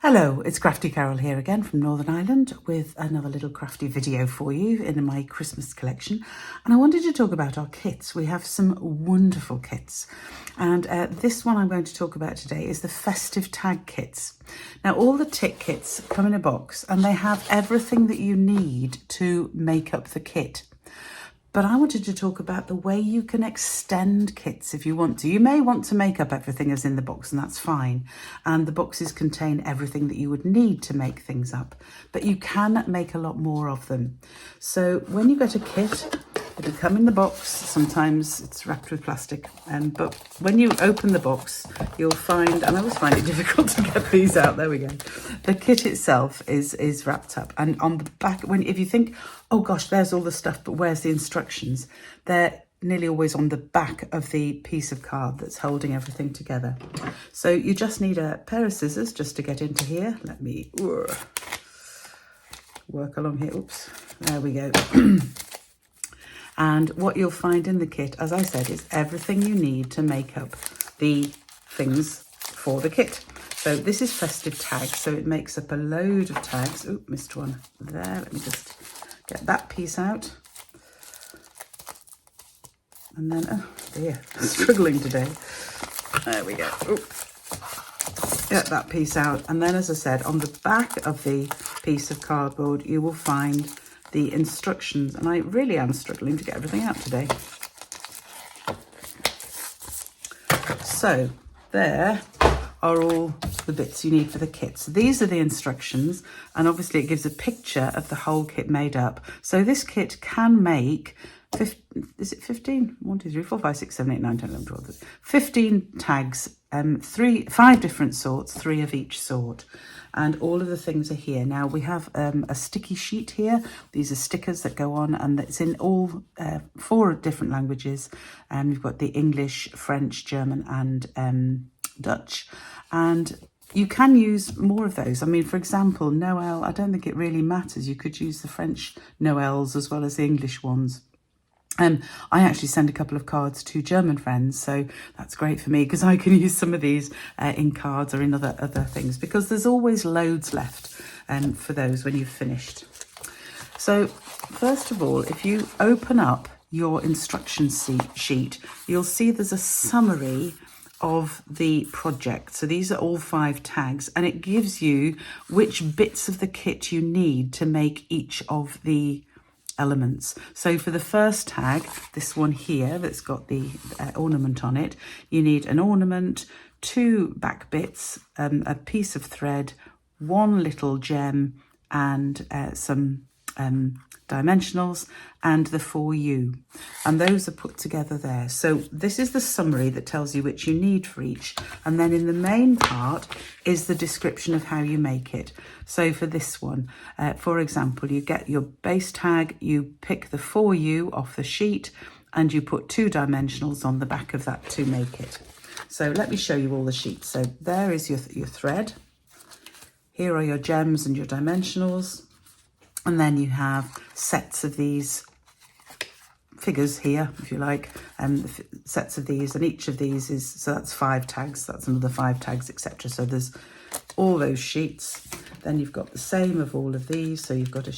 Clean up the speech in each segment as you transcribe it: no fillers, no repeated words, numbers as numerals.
Hello, it's Crafty Carol here again from Northern Ireland with another little crafty video for you in my Christmas collection. And I wanted to talk about our kits. We have some wonderful kits. And this one I'm going to talk about today is the Festive Tag kits. Now, all the tick kits come in a box and they have everything that you need to make up the kit. But I wanted to talk about the way you can extend kits if you want to. You may want to make up everything as in the box, and that's fine. And the boxes contain everything that you would need to make things up. But you can make a lot more of them. So when you get a kit, it'll come in the box. Sometimes it's wrapped with plastic. But when you open the box, you'll find, and I always find it difficult to get these out. There we go. The kit itself is wrapped up. And on the back, if you think, oh gosh, there's all the stuff, but where's the instructions? They're nearly always on the back of the piece of card that's holding everything together. So you just need a pair of scissors just to get into here. Let me work along here. Oops, there we go. And what you'll find in the kit, as I said, is everything you need to make up the things for the kit. So this is Festive Tags, so it makes up a load of tags. Oh, missed one there. Let me just get that piece out. And then, oh dear, I'm struggling today. There we go. Ooh. Get that piece out. And then, as I said, on the back of the piece of cardboard, you will find the instructions. And I really am struggling to get everything out today. So there are all the bits you need for the kit. So these are the instructions, and obviously it gives a picture of the whole kit made up. So this kit can make 15? 1, 2, 3, 4, 5, 6, 7, 8, 9, 10, 11, 12, 13, 15 tags, 5 different sorts, 3 of each sort. And all of the things are here. Now we have a sticky sheet here. These are stickers that go on, and it's in all 4 different languages. You've got the English, French, German, and Dutch. And you can use more of those. I mean, for example, Noel, I don't think it really matters. You could use the French Noels as well as the English ones. I actually send a couple of cards to German friends, so that's great for me because I can use some of these in cards or in other things, because there's always loads left for those when you've finished. So first of all, if you open up your instruction sheet, you'll see there's a summary of the project. So these are all 5 tags, and it gives you which bits of the kit you need to make each of the elements. So for the first tag, this one here that's got the ornament on it, you need an ornament, 2 back bits, a piece of thread, 1 little gem, and some dimensionals, and the 4U, and those are put together there. So this is the summary that tells you which you need for each, and then in the main part is the description of how you make it. So for this one, for example, you get your base tag, you pick the 4U off the sheet, and you put 2 dimensionals on the back of that to make it. So let me show you all the sheets. So there is your thread. Here are your gems and your dimensionals. And then you have sets of these figures here, if you like, sets of these, and each of these is, so that's 5 tags, that's another 5 tags, etc. So there's all those sheets. Then you've got the same of all of these, so you've got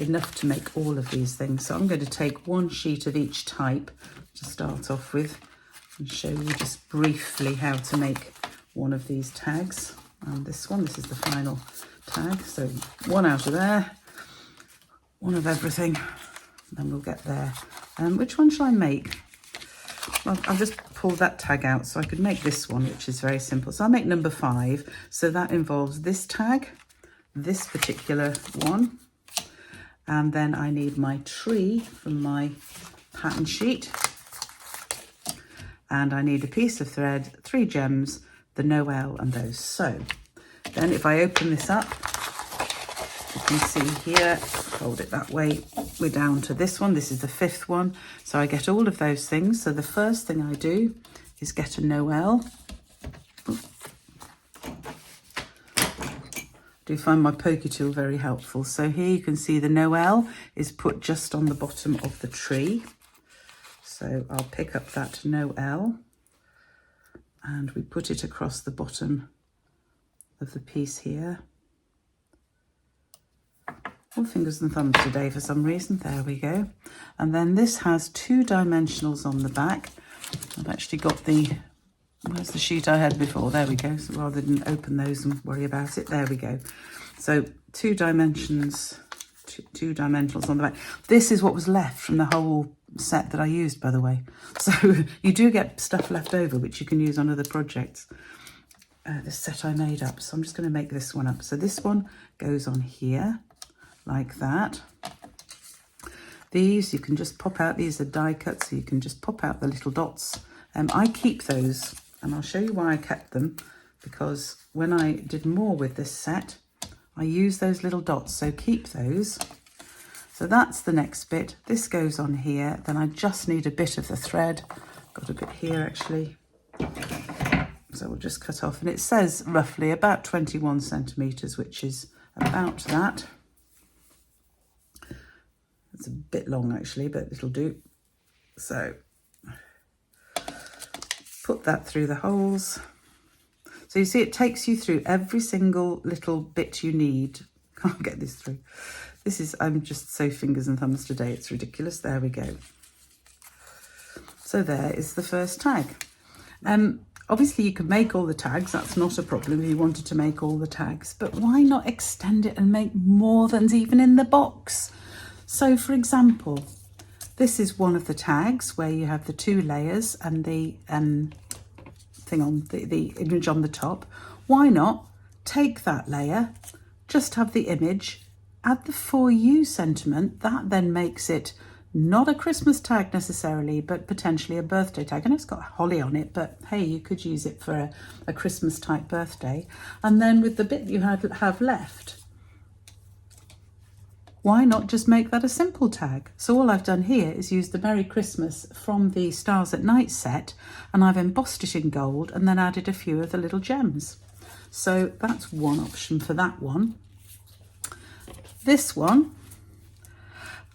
enough to make all of these things. So I'm going to take 1 sheet of each type to start off with and show you just briefly how to make one of these tags. And this is the final tag. So 1 out of there. 1 of everything, then we'll get there. Which one shall I make? Well, I'll just pull that tag out so I could make this one, which is very simple. So I'll make number 5. So that involves this tag, this particular one, and then I need my tree from my pattern sheet, and I need a piece of thread, 3 gems, the Noel, and those. So then if I open this up, you can see here, hold it that way, we're down to this one. This is the 5th one. So I get all of those things. So the first thing I do is get a Noel. I do find my pokey tool very helpful. So here you can see the Noel is put just on the bottom of the tree. So I'll pick up that Noel and we put it across the bottom of the piece here. All fingers and thumbs today for some reason. There we go. And then this has 2 dimensionals on the back. I've actually got the, where's the sheet I had before? There we go. So rather than open those and worry about it, there we go. So 2 dimensions, two dimensionals on the back. This is what was left from the whole set that I used, by the way. So you do get stuff left over, which you can use on other projects. This set I made up. So I'm just going to make this one up. So this one goes on here, like that. These you can just pop out. These are die cuts, so you can just pop out the little dots. I keep those, and I'll show you why I kept them, because when I did more with this set, I use those little dots, so keep those. So that's the next bit. This goes on here. Then I just need a bit of the thread. Got a bit here actually. So we'll just cut off, and it says roughly about 21 centimetres, which is about that. It's a bit long actually, but it'll do. So put that through the holes. So you see it takes you through every single little bit you need. Can't get this through. This is, I'm just so fingers and thumbs today, it's ridiculous. There we go. So there is the first tag. Obviously you can make all the tags, that's not a problem if you wanted to make all the tags, but why not extend it and make more than's even in the box? So for example, this is one of the tags where you have the 2 layers and the thing on the image on the top. Why not take that layer, just have the image, add the For You sentiment. That then makes it not a Christmas tag necessarily, but potentially a birthday tag. And it's got holly on it, but hey, you could use it for a Christmas type birthday. And then with the bit you have left, why not just make that a simple tag? So all I've done here is use the Merry Christmas from the Stars at Night set, and I've embossed it in gold and then added a few of the little gems. So that's one option for that one. This one,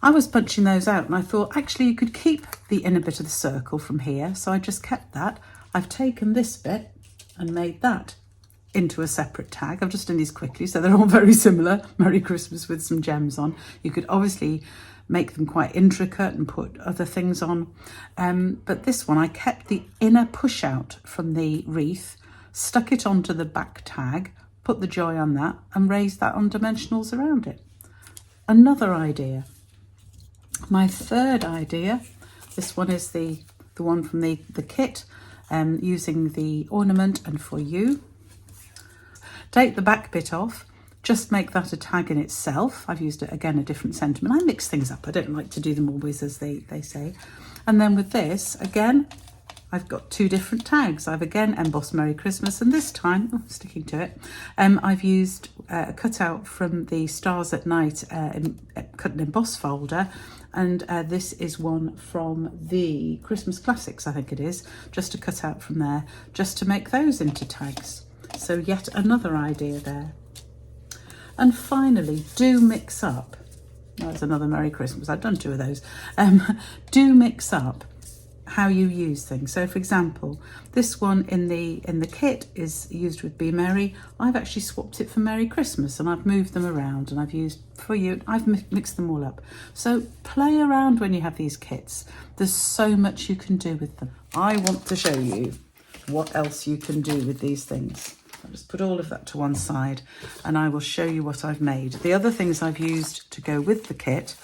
I was punching those out and I thought actually you could keep the inner bit of the circle from here. So I just kept that. I've taken this bit and made that into a separate tag. I've just done these quickly, so they're all very similar. Merry Christmas with some gems on. You could obviously make them quite intricate and put other things on. But this one, I kept the inner push out from the wreath, stuck it onto the back tag, put the joy on that and raised that on dimensionals around it. Another idea. My third idea, this one is the one from the kit, using the ornament and For You. Take the back bit off, just make that a tag in itself. I've used, again, a different sentiment. I mix things up. I don't like to do them always as they say. And then with this, again, I've got 2 different tags. I've again embossed Merry Christmas, and this time, sticking to it, I've used a cutout from the Stars at Night cut and emboss folder, and this is one from the Christmas Classics, I think it is, just a cutout from there, just to make those into tags. So yet another idea there. And finally, do mix up. That's another Merry Christmas. I've done 2 of those. Do mix up how you use things. So for example, this one in the kit is used with Be Merry. I've actually swapped it for Merry Christmas, and I've moved them around, and I've used For You. I've mixed them all up. So play around when you have these kits. There's so much you can do with them. I want to show you what else you can do with these things. I'll just put all of that to one side and I will show you what I've made. The other things I've used to go with the kit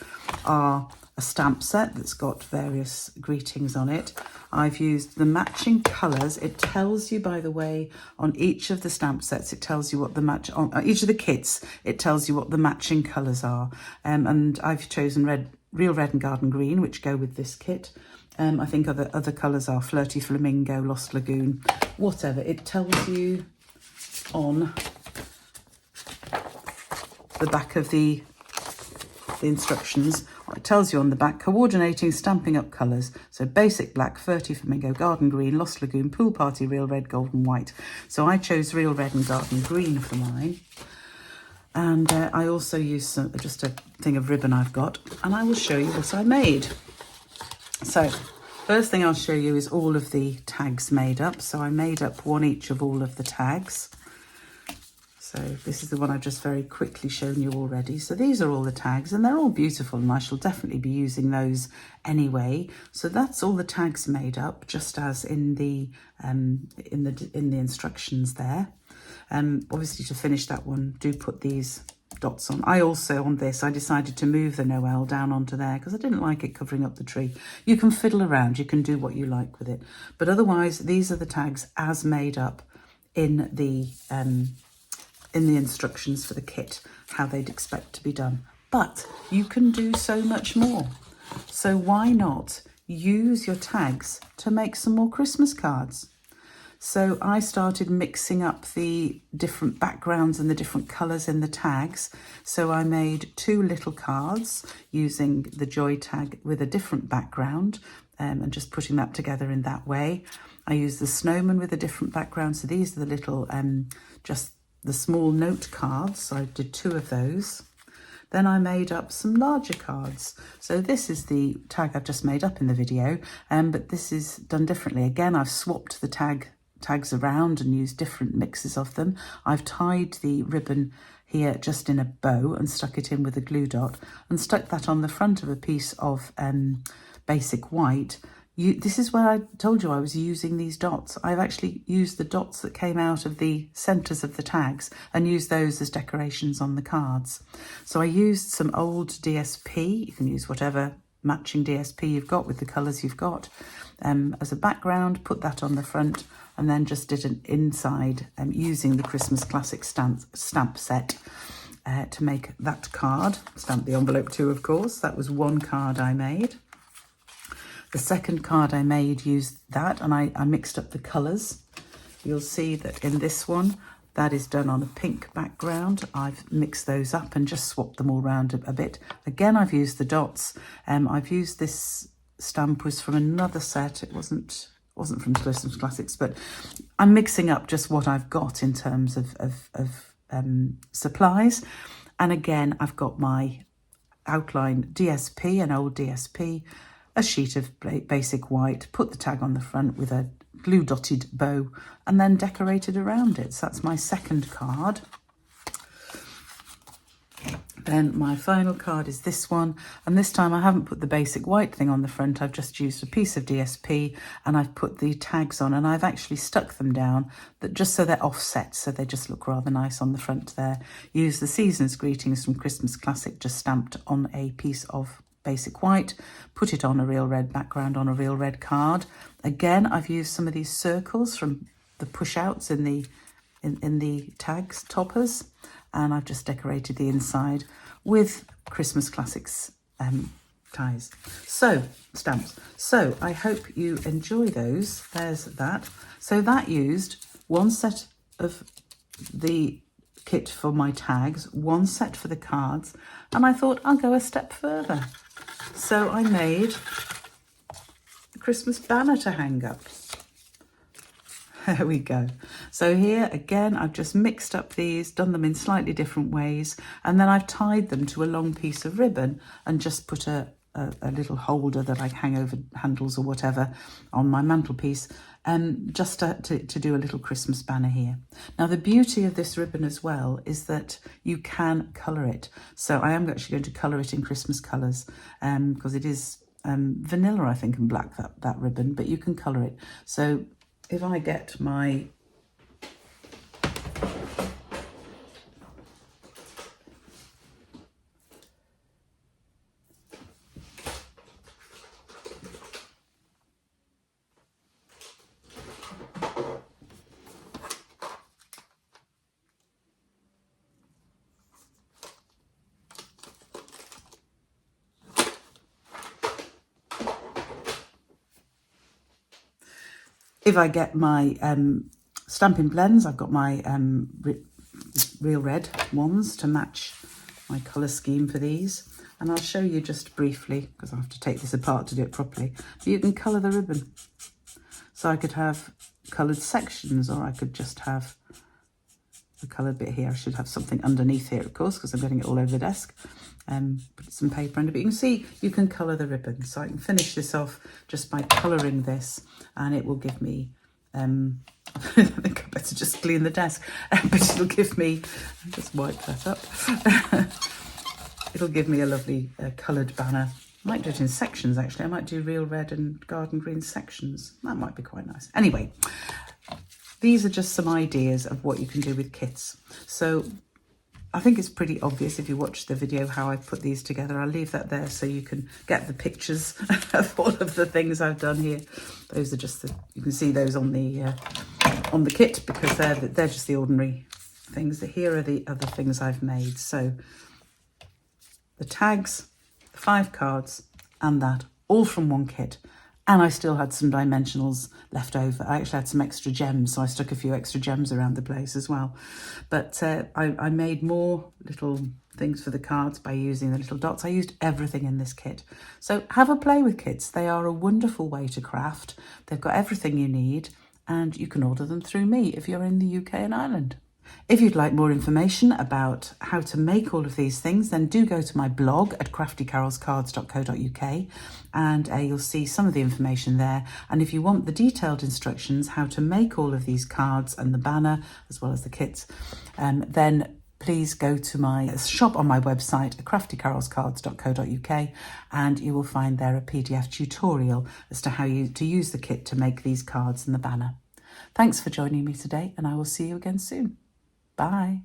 are a stamp set that's got various greetings on it. I've used the matching colours. It tells you, by the way, on each of the stamp sets, it tells you what the match, on each of the kits, it tells you what the matching colours are. And I've chosen Real Red and Garden Green, which go with this kit. I think other colours are Flirty Flamingo, Lost Lagoon, whatever. It tells you on the back of the instructions. It tells you on the back, coordinating Stampin' Up colours. So basic black, Flirty Flamingo, Garden Green, Lost Lagoon, Pool Party, Real Red, Golden White. So I chose Real Red and Garden Green for mine. And I also used just a thing of ribbon I've got, and I will show you what I made. So first thing I'll show you is all of the tags made up. So I made up one each of all of the tags. So this is the one I've just very quickly shown you already. So these are all the tags, and they're all beautiful, and I shall definitely be using those anyway. So that's all the tags made up, just as in the instructions there. Obviously, to finish that one, do put these dots on. I also, on this, I decided to move the Noel down onto there because I didn't like it covering up the tree. You can fiddle around, you can do what you like with it. But otherwise, these are the tags as made up in the instructions for the kit, how they'd expect to be done. But you can do so much more. So why not use your tags to make some more Christmas cards? So I started mixing up the different backgrounds and the different colours in the tags. So I made 2 little cards using the Joy tag with a different background, and just putting that together in that way. I used the snowman with a different background. So these are the little, just the small note cards. So I did 2 of those. Then I made up some larger cards. So this is the tag I've just made up in the video, but this is done differently. Again, I've swapped the tags around and used different mixes of them. I've tied the ribbon here just in a bow and stuck it in with a glue dot and stuck that on the front of a piece of basic white. This is where I told you I was using these dots. I've actually used the dots that came out of the centres of the tags and used those as decorations on the cards. So I used some old DSP. You can use whatever matching DSP you've got with the colours you've got as a background, put that on the front, and then just did an inside using the Christmas Classic stamp set to make that card. Stamped the envelope too, of course. That was one card I made. The second card I made used that, and I mixed up the colours. You'll see that in this one, that is done on a pink background. I've mixed those up and just swapped them all around a bit. Again, I've used the dots. I've used this stamp was from another set. It wasn't from Christmas Classics, but I'm mixing up just what I've got in terms of supplies. And again, I've got my outline DSP, an old DSP, a sheet of basic white, put the tag on the front with a glue dotted bow, and then decorated around it. So that's my second card. Then my final card is this one, and this time I haven't put the basic white thing on the front. I've just used a piece of DSP and I've put the tags on, and I've actually stuck them down just so they're offset, so they just look rather nice on the front there. Use the Season's Greetings from Christmas Classic just stamped on a piece of basic white, put it on a real red background on a real red card. Again, I've used some of these circles from the push outs in the tags toppers, and I've just decorated the inside with Christmas Classics ties. So, stamps. So I hope you enjoy those. There's that. So that used one set of the kit for my tags, one set for the cards, and I thought I'll go a step further. So I made a Christmas banner to hang up. There we go. So here again, I've just mixed up these, done them in slightly different ways, and then I've tied them to a long piece of ribbon and just put a little holder that I hang over handles or whatever on my mantelpiece, just to do a little Christmas banner here. Now the beauty of this ribbon as well is that you can colour it. So I am actually going to colour it in Christmas colours because it is vanilla, I think, and black, that ribbon, but you can colour it. So if I get my Stampin' Blends, I've got my real red ones to match my colour scheme for these. And I'll show you just briefly, because I have to take this apart to do it properly. But you can colour the ribbon. So I could have coloured sections, or I could just have the coloured bit here. I should have something underneath here, of course, because I'm getting it all over the desk. Put some paper under, but you can see you can colour the ribbon. So I can finish this off just by colouring this, and it will give me I think I better just clean the desk, but it'll give me, I'll just wipe that up. It'll give me a lovely coloured banner. I might do it in sections actually. I might do real red and garden green sections. That might be quite nice. Anyway, these are just some ideas of what you can do with kits. So I think it's pretty obvious if you watch the video how I put these together. I'll leave that there so you can get the pictures of all of the things I've done here. Those are just you can see those on the kit because they're just the ordinary things. Here are the other things I've made. So the tags, the 5 cards, and that, all from one kit. And I still had some dimensionals left over. I actually had some extra gems, so I stuck a few extra gems around the place as well. But I made more little things for the cards by using the little dots. I used everything in this kit. So have a play with kits. They are a wonderful way to craft. They've got everything you need, and you can order them through me if you're in the UK and Ireland. If you'd like more information about how to make all of these things, then do go to my blog at craftycarolscards.co.uk and you'll see some of the information there. And if you want the detailed instructions how to make all of these cards and the banner as well as the kits, then please go to my shop on my website at craftycarolscards.co.uk and you will find there a PDF tutorial as to how to use the kit to make these cards and the banner. Thanks for joining me today, and I will see you again soon. Bye.